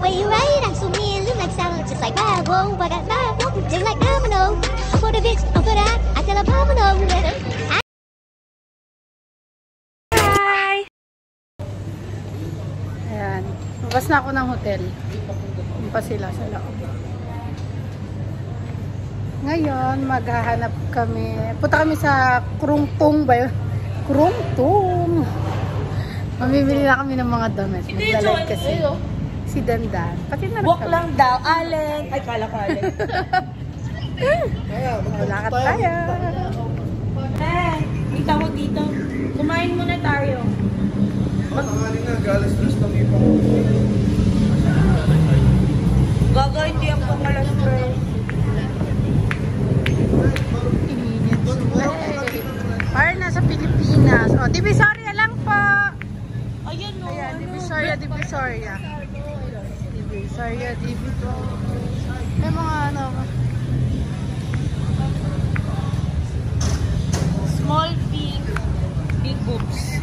way you ride, I'm so mean, look like sound just like Bravo. I got Bravo, just like Domino. For the bitch, for that, I tell a Domino. Hi! Ayan. Labas na ako ng hotel. Yung pa sila sa loob. Ngayon, maghahanap kami. Punta kami sa Krungtung ba yun? Krungtung! Mamimili na kami ng mga damit. Maglalay kasi. Si Dandan. Pati na Walk lang daw, Allen. Ay, kala ko Allen. Lakad tayo. May tawag dito. Kumain muna tayo. Matangali nga, galas stress ng ipang. Gaga, hindi ang pangalas stress. Para nasa Pilipinas. O, Divisoria lang po. Ayan o. Ayan, Divisoria. Divisoria, May mga ano. Small feet, big boobs.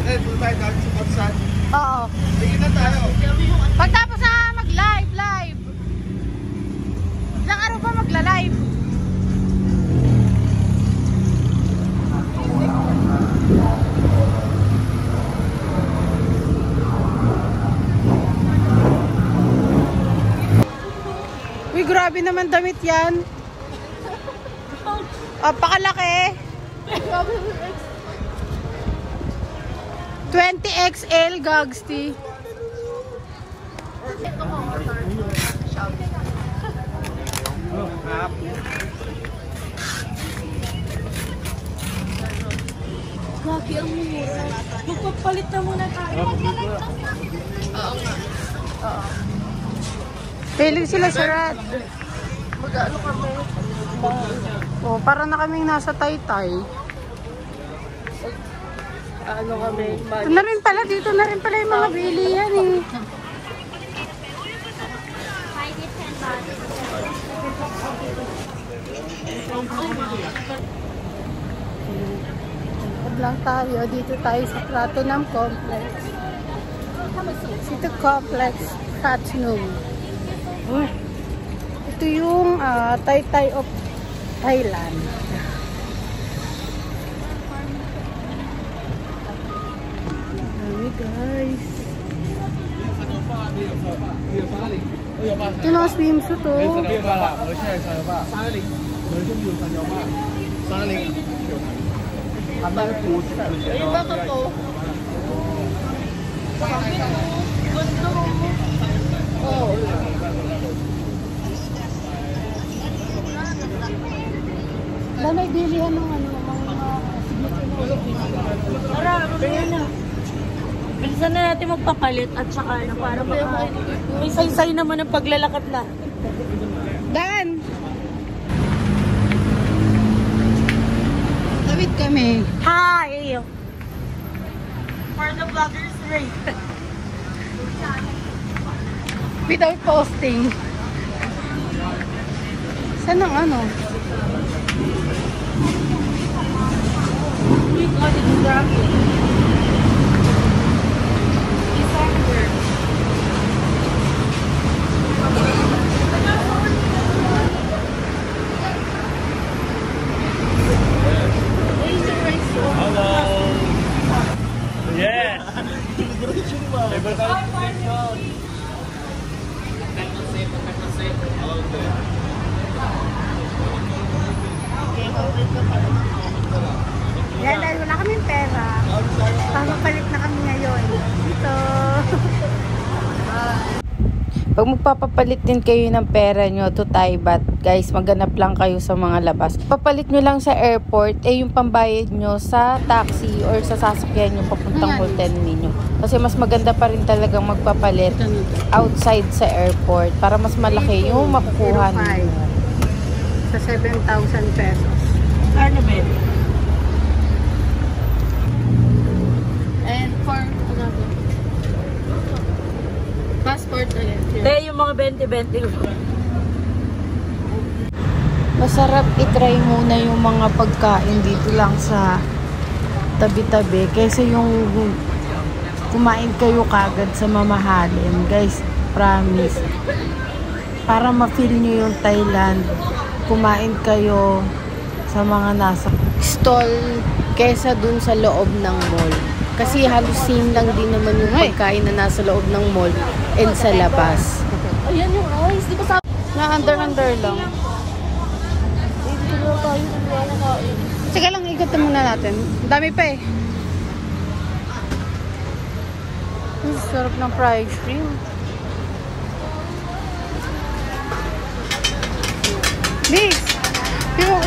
Eh, punta tayo dahil sa Patsan. Oo. Tingin na tayo. Pagtapos na mag-live. Ilang araw pa magla-live? Uy, grabe naman damit yan. Pakalaki. 20XL Gagsti. Lagi ang mura. Magpapalit na muna tayo. Piling sila sa Rad. Mag-ano kami? Oh, para na kaming nasa Taytay. Ano kami? Ito na rin pala, dito na rin pala yung mga bilihan eh. Huwag lang tayo, dito tayo sa Platinum Complex. City Complex, Platinum. Ito yung Taytay of Thailand. Dami guys. Ito mga swimsuit to. Ayun ba ito? Gusto mo? Oo. Dahil may bilihan ng ano, mga Tara, mamaya na. Bilisan na natin magpapalit at saka na para may saysay naman ang paglalakad na. Dan! Tawid kami. Hi! For the vlogger's race. Without posting. Saan ang ano? We got it traffic. December. Hello. Yes. Yan, dahil wala kaming pera. Papapalit na kami ngayon. Ito. Pag magpapapalit din kayo ng pera nyo to Taybat, guys, maghanap lang kayo sa mga labas. Papalit nyo lang sa airport, yung pambayad nyo sa taxi or sa sasakyan nyo papuntang hotel ninyo. Kasi mas maganda pa rin talagang magpapalit outside sa airport para mas malaki yung makukuha ninyo. Sa 7,000 pesos. Ano ba? And for passport ulit. Te, yung mga 20-20. Masarap i-try muna yung mga pagkain dito lang sa tabi-tabi kaysa yung kumain kayo kagad sa mamahalin. Guys, promise. Para ma-feel nyo yung Thailand, kumain kayo sa mga nasa stall kesa dun sa loob ng mall. Kasi halos same lang din naman yung pagkain na nasa loob ng mall and sa labas. Ayan yung ice. Di ba sabi? Na under lang. Dito na tayo. Sige lang, ikot muna natin. Dami pa eh. Ang sarap ng fried shrimp. Mix!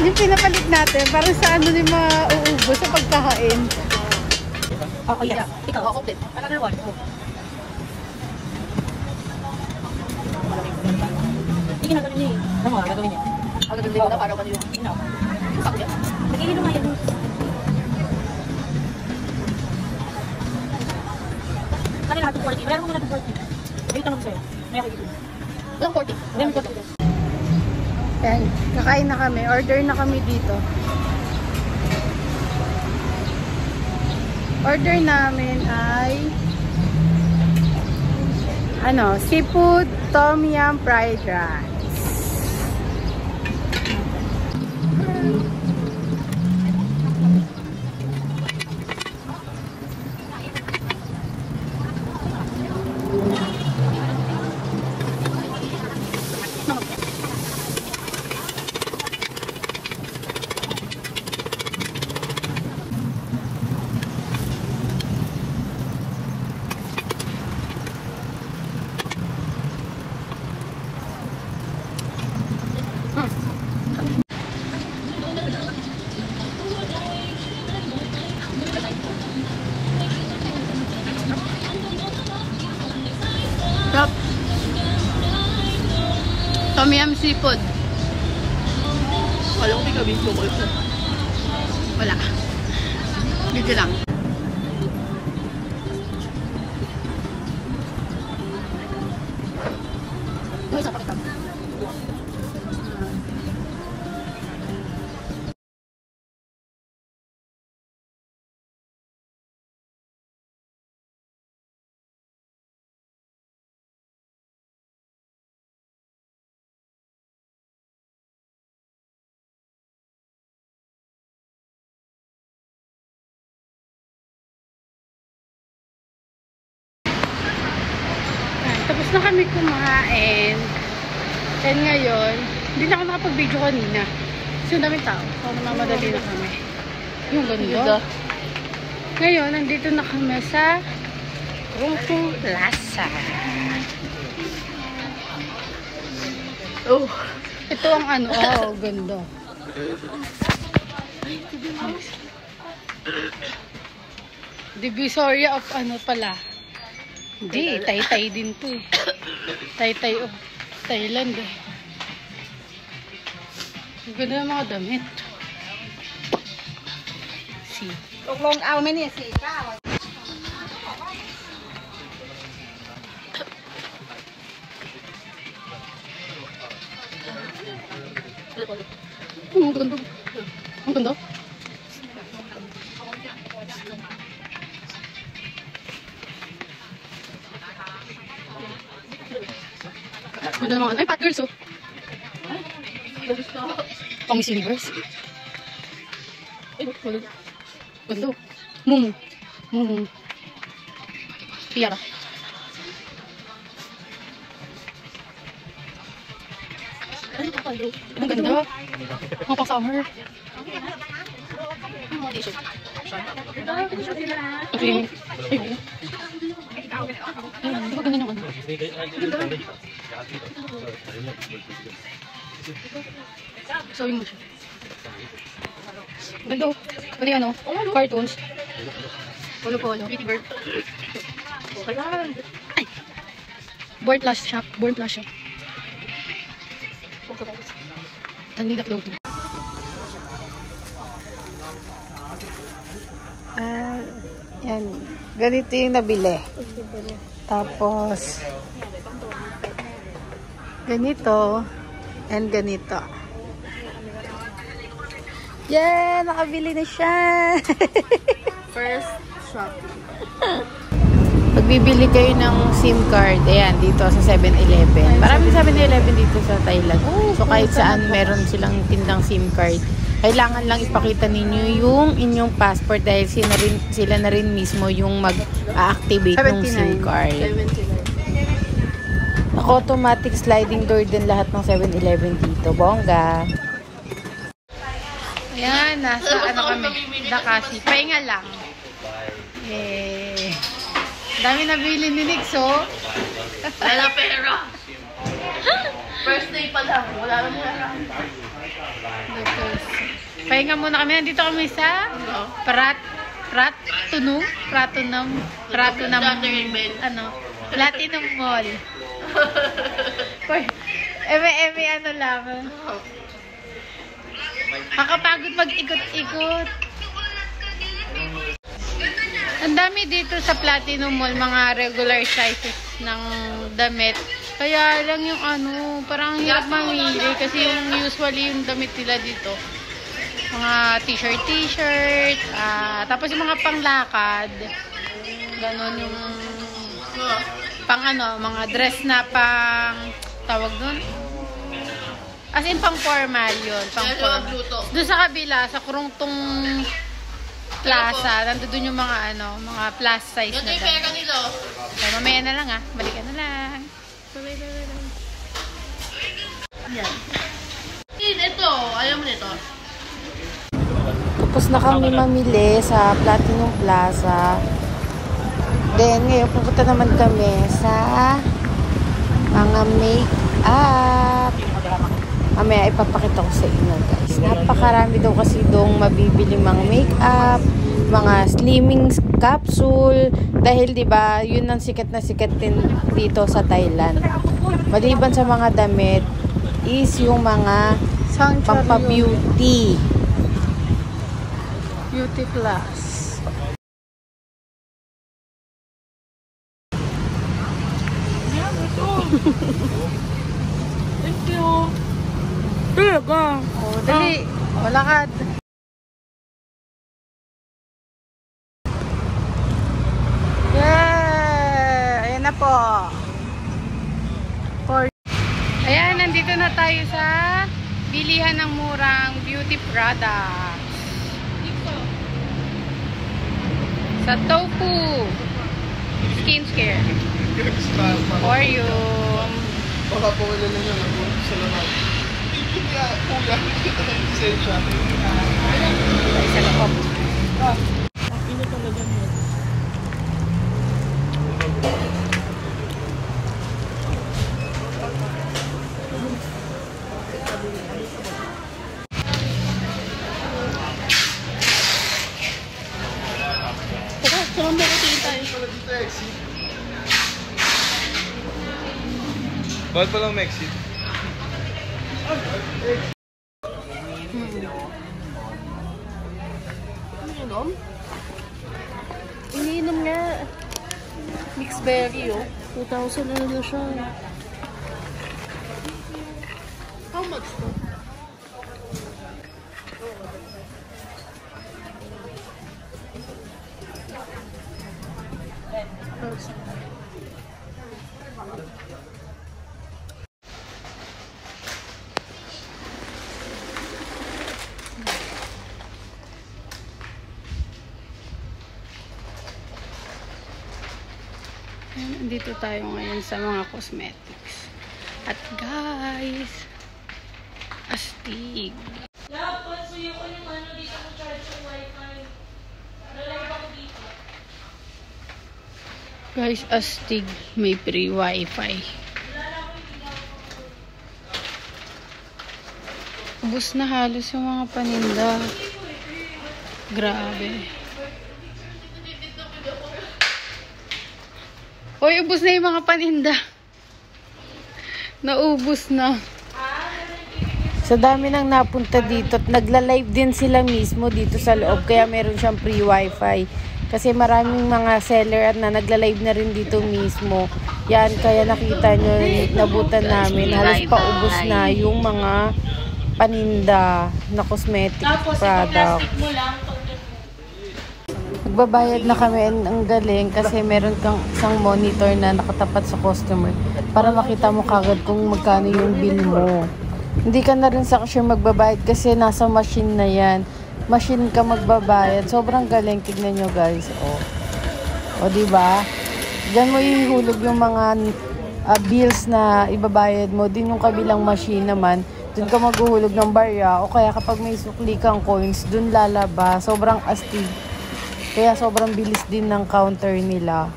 Yung pinapalit natin, parang sa ano ni mauubos sa pagkakain. Oh, yeah. Ikaw, complete. Another one. Hindi ginagano niya eh. Ano mo, gagawin niya? Ang gagawin ko na para ano yung inaw. Sakto yan. Nagiging lumayan. Kanila natin 40. Mayroon mo natin 40. Wait naman sa'yo. May kakigil. Walang 40. Walang 40. Yan, kakain na kami. Order na kami dito. Order namin ay seafood tom yum fried rice. Stop. Tom yum seafood. Alam ko may gawin ko. Wala. Dito lang. May isa pa kita. Tapos na kami kumain. And ngayon, hindi na ako nakapag-video kanina. Kasi yung daming tao. So, namamadali na kami. Yung ganda. Ngayon, nandito na kami sa Rungkung Plaza. Oh, ito ang ano. Oh, ganda. Divisoria of ano pala. Hindi, Taytay din to eh. Taytay of Thailand eh. Ang ganda ng mga damit. See. ตกลงเอาไหมเนี่ย49 Ang ganda. Ang ganda. Ganda naman. Ay, Pat Girls oh. Pang Miss Universe. Ganda. Mumu. Mumu. Tiara. Ang ganda. Mga pang summer. Okay. Ayun. Ayun. Diba ganyan yung ano? Sawin mo siya. Ganda. Pwede ano? Cartoons. Polo-polo. Pretty bird. Ay! Born Plus Shop. Born Plus Shop. Tanida clothing. Yan. Ganito yung nabili. Tapos, ganito, and ganito. Yeah! Nakabili na siya! First shopping. Magbibili kayo ng SIM card, ayan, dito sa 7-Eleven. Maraming 7-Eleven dito sa Thailand. So, kahit saan meron silang tindang SIM card. Kailangan lang ipakita ninyo yung inyong passport dahil sila na rin mismo yung mag-activate ng SIM card. Automatic sliding door din lahat ng 7-Eleven dito. Bongga! Ayan, nasa ano kami? Dakasi. Pahinga lang. Eh, dami nabili ni Nix, oh. Wala pera. First day pa lang. Wala lang pera. Pahinga muna kami. Nandito kami sa Platinum Mall. Ano lang. Makapagod mag-ikot-ikot. Ang dami dito sa Platinum Mall, mga regular sizes ng damit. Kaya lang yung parang hirap mamili kasi yung usually yung damit nila dito. Mga t-shirt, tapos yung mga panglakad. Ganon yung mga dress na tawag doon. As in pang formal yun, pang formal. Doon sa kabila, sa Kurungtong Plaza, nandun yung mga plus size na dami. Pera nila. So, mamaya na lang balikan na lang. Yan. Ito, ayaw mo nito. Tapos na kami mamili sa Platinum Plaza. Then, ngayon pupunta naman kami sa mga make-up. Mamaya ipapakita ko sa inyo, guys. Napakarami daw kasi doong mabibili mga make-up, mga slimming capsule. Dahil, di ba, yun ang sikat na sikat din dito sa Thailand. Maliban sa mga damit, is yung mga pampabeauty. Beauty Plus. Thank you. Talaga. Dali. Walakad. Yeah! Ayan na po. Ayan, nandito na tayo sa bilihan ng murang beauty products. Sa Tofu Skincare. Orium. Baka po wala na yan. Sa lahat. Kuya. Lisensya. Sa loob. Ano talaga niya? Tara, saan mo ko tayo? Dito exit. Bawal pa lang exit. Ininom? Ininom nga. Mixed berry, 2,000 na siya. How much to? Dito tayo ngayon sa mga cosmetics. At guys, astig. Guys, astig. May free wifi. Ubus na halos yung mga paninda. Grabe. Hoy, ubos na yung mga paninda. Naubos na. Sa dami nang napunta dito at nagla-live din sila mismo dito sa loob. Kaya meron siyang free wifi. Kasi maraming mga seller at na nagla-live na rin dito mismo. Yan, kaya nakita nyo, nabutan namin. Halos paubos na yung mga paninda na cosmetic product. Magbabayad na kami and ang galing kasi meron kang isang monitor na nakatapat sa customer para makita mo kagad kung magkano yung bill mo. Hindi ka na rin sa cashier magbabayad kasi nasa machine na yan. Machine ka magbabayad. Sobrang galing. Tignan nyo guys. O diba? Diyan mo ihulog yung mga bills na ibabayad mo. Din yung kabilang machine naman. Doon ka maghuhulog ng barya. O kaya kapag may sukli kang coins, doon lalabas. Sobrang astig. Kaya sobrang bilis din ng counter nila.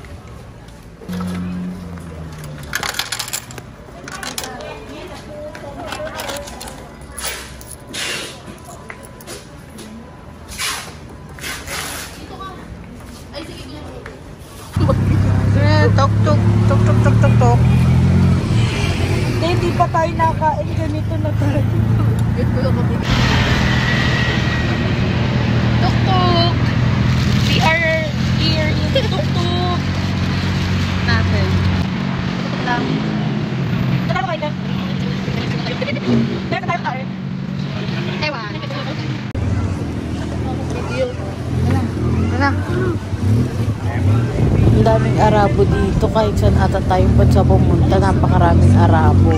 Tok tok tok tok tok tok tok. Hindi pa tayo nakain. Ganito na tayo. Tok tok. We are here in Tuk-tuk. natin. Tok lang. Tara kayo. Tara tayo. Ewa. Ano? Ang daming Arabo dito. Kahit saan ata tayong bansa pumunta, napakaraming Arabo.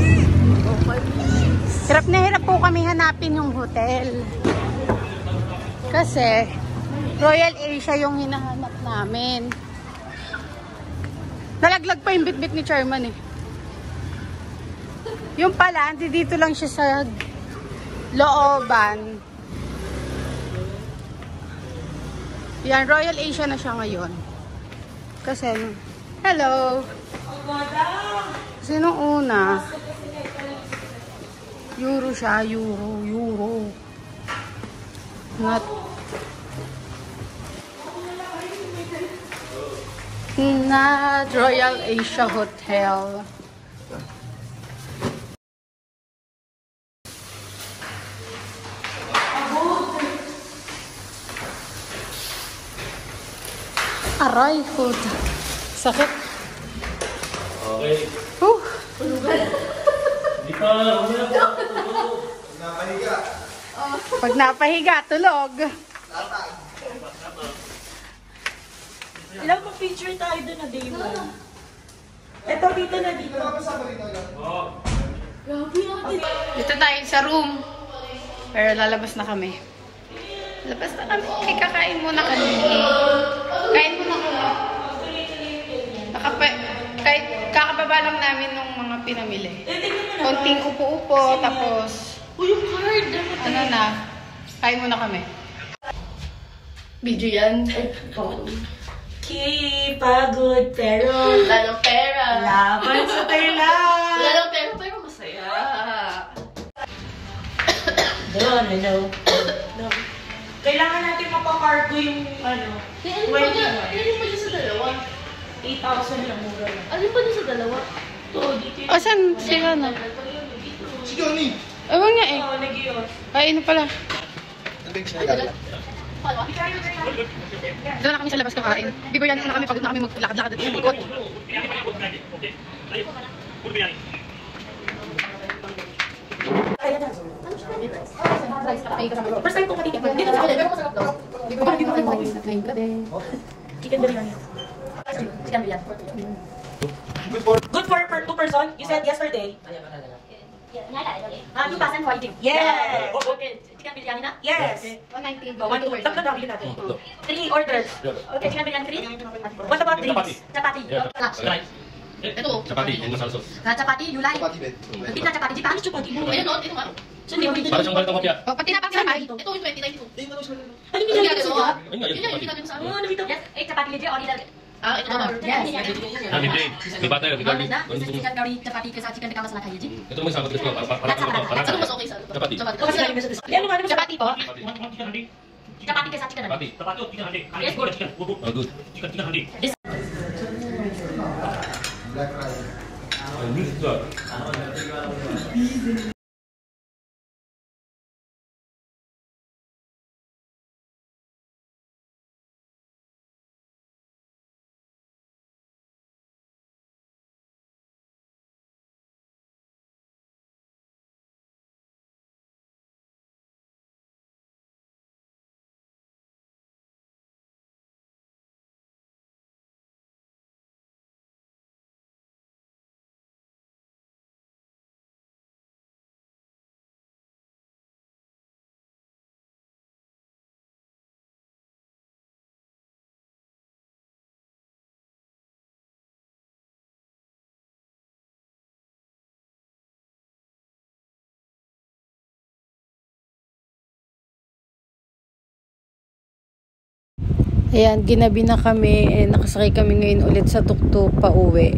Hirap na hirap po kami hanapin yung hotel. Kasi Royal Asia yung hinahanap namin. Nalaglag pa yung bitbit ni Chairman eh. Yung pala, dito lang siya sa looban. Yan, Royal Asia na siya ngayon. Kasi, hello! Kasi nung una, Euro siya, Euro. Not Royal Asia Hotel. Aray, food. Sakit. Okay. Di pa, Pag napahiga, tulog. Ilang pa-picture tayo doon na day mo. Ito, dito na dito. Dito tayo sa room. Pero lalabas na kami. Labas na kami. Kakain muna kami. Kain muna kami. Kahit kakababa lang namin nung mga pinamili. Konting upo-upo, tapos Yung card! ano na, kain muna kami. Video yan. Okay, pagod, pero Wala ng pera. laban sa tela. Wala ng pera, pero masaya. No. Kailangan natin mapakargo yung ano, Alin pa dyan sa dalawa? 8,000 lang mura lang. Alin pa dyan sa dalawa? Ito, dito O, saan sila na? Si Johnny! Ewan nga eh. Oo, nag-ios. Ay, ano pala. Nabig siya nagala. Doon na kami sa labas kakain. Before yan, na kami, pagod na kami maglakad-lakad at ikot. First time ko patitikman. Dito sa hotel, pero masarap daw. Chicken biryani. Chicken biryani. Good for per 2 person? You said yesterday. 2,000 Yes! Okay, chicken biryani na? Yes! 190. Oh, tatlo na, bilhin natin. 3 orders. Okay, chicken biryani 3. What about drinks? Chapati. Ito. Chapati, yung masala sauce. Chapati, you like? Pati bed. Hindi na chapati. Di pa? Chapati. Ayun o, ito nga. Para siyang galit ang kopya. O, pati na pang sabay. Ito yung 2092. Ano Yung yung ginagawa mo? Ayun nga, Yun yung yung chapati. ginagawa mo sa amin. Oh, nakita ko. Yes, 8 chapati legit or either. Ito ba? Yes. Ah, may plain. May butter, may garlic. This is chicken curry, chapati ke sath chicken tikka masala khaye ji. Ito naman sagot ko. Ano mas okay sa Chapati. Ano nga naman sa Chapati po. Chapati ke sath chicken. Chapati. Yes, good. Oh, good. Black rice. Good. Ayan, ginabi na kami. Nakasakay kami ngayon ulit sa tuktok pa uwi.